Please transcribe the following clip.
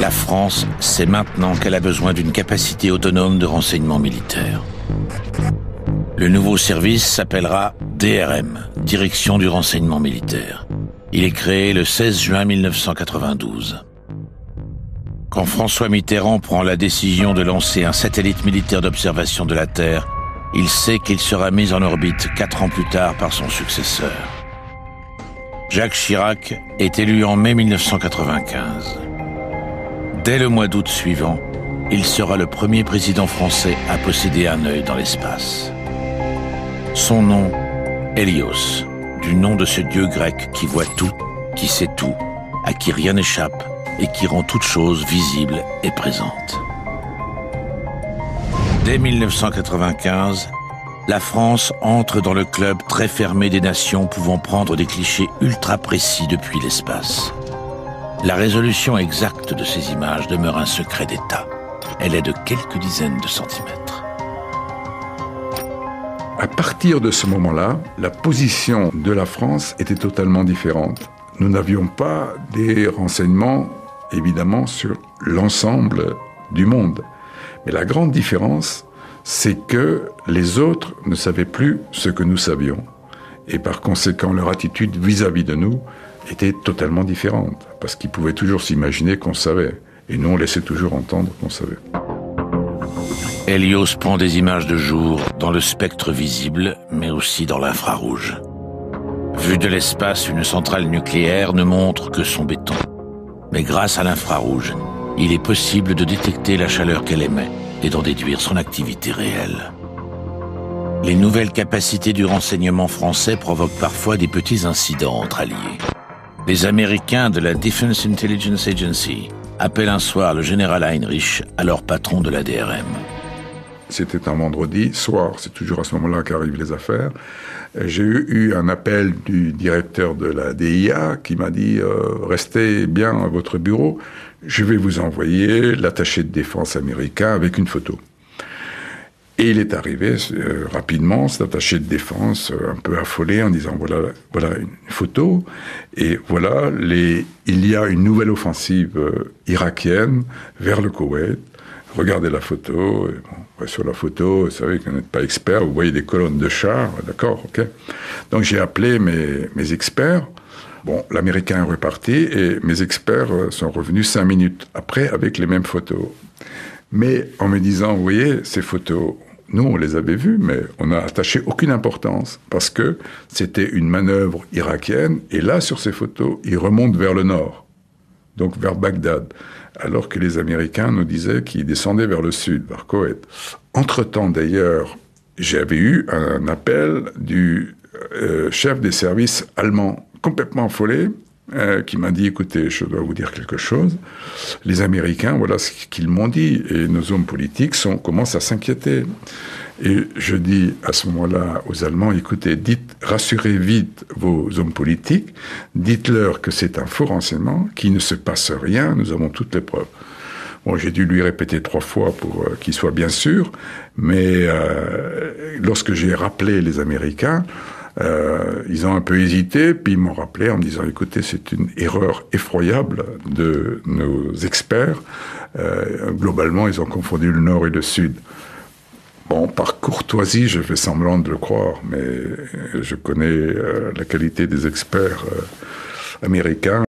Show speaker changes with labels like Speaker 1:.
Speaker 1: La France sait maintenant qu'elle a besoin d'une capacité autonome de renseignement militaire. Le nouveau service s'appellera DRM, Direction du renseignement militaire. Il est créé le 16 juin 1992. Quand François Mitterrand prend la décision de lancer un satellite militaire d'observation de la Terre, il sait qu'il sera mis en orbite 4 ans plus tard par son successeur. Jacques Chirac est élu en mai 1995. Dès le mois d'août suivant, il sera le premier président français à posséder un œil dans l'espace. Son nom, Hélios, du nom de ce dieu grec qui voit tout, qui sait tout, à qui rien n'échappe et qui rend toute chose visible et présente. Dès 1995, la France entre dans le club très fermé des nations pouvant prendre des clichés ultra précis depuis l'espace. La résolution exacte de ces images demeure un secret d'État. Elle est de quelques dizaines de centimètres.
Speaker 2: À partir de ce moment-là, la position de la France était totalement différente. Nous n'avions pas des renseignements, évidemment, sur l'ensemble du monde. Mais la grande différence, c'est que les autres ne savaient plus ce que nous savions. Et par conséquent, leur attitude vis-à-vis de nous était totalement différente. Parce qu'ils pouvaient toujours s'imaginer qu'on savait. Et nous, on laissait toujours entendre qu'on savait.
Speaker 1: Hélios prend des images de jour dans le spectre visible, mais aussi dans l'infrarouge. Vue de l'espace, une centrale nucléaire ne montre que son béton. Mais grâce à l'infrarouge, il est possible de détecter la chaleur qu'elle émet et d'en déduire son activité réelle. Les nouvelles capacités du renseignement français provoquent parfois des petits incidents entre alliés. Les Américains de la Defense Intelligence Agency appellent un soir le général Heinrich, alors patron de la DRM.
Speaker 2: C'était un vendredi soir, c'est toujours à ce moment-là qu'arrivent les affaires. J'ai eu un appel du directeur de la DIA qui m'a dit « Restez bien à votre bureau, je vais vous envoyer l'attaché de défense américain avec une photo. » Et il est arrivé rapidement, cet attaché de défense, un peu affolé, en disant voilà une photo, et voilà, il y a une nouvelle offensive irakienne vers le Koweït. Regardez la photo, et bon, sur la photo, vous savez que vous n'êtes pas expert, vous voyez des colonnes de chars, d'accord, ok. Donc j'ai appelé mes experts. Bon, l'Américain est reparti et mes experts sont revenus 5 minutes après avec les mêmes photos. Mais en me disant, vous voyez, ces photos, nous, on les avait vues, mais on n'a attaché aucune importance parce que c'était une manœuvre irakienne. Et là, sur ces photos, ils remontent vers le nord, donc vers Bagdad, alors que les Américains nous disaient qu'ils descendaient vers le sud, vers Koweït. Entre-temps, d'ailleurs, j'avais eu un appel du chef des services allemands, complètement affolé, qui m'a dit, écoutez, je dois vous dire quelque chose. Les Américains, voilà ce qu'ils m'ont dit, et nos hommes politiques commencent à s'inquiéter. Et je dis à ce moment-là aux Allemands, écoutez, rassurez vite vos hommes politiques, dites-leur que c'est un faux renseignement, qu'il ne se passe rien, nous avons toutes les preuves. Bon, j'ai dû lui répéter 3 fois pour qu'il soit bien sûr, mais lorsque j'ai rappelé les Américains, ils ont un peu hésité, puis ils m'ont rappelé en me disant « Écoutez, c'est une erreur effroyable de nos experts. Globalement, ils ont confondu le nord et le sud. » Bon, par courtoisie, je fais semblant de le croire, mais je connais la qualité des experts américains.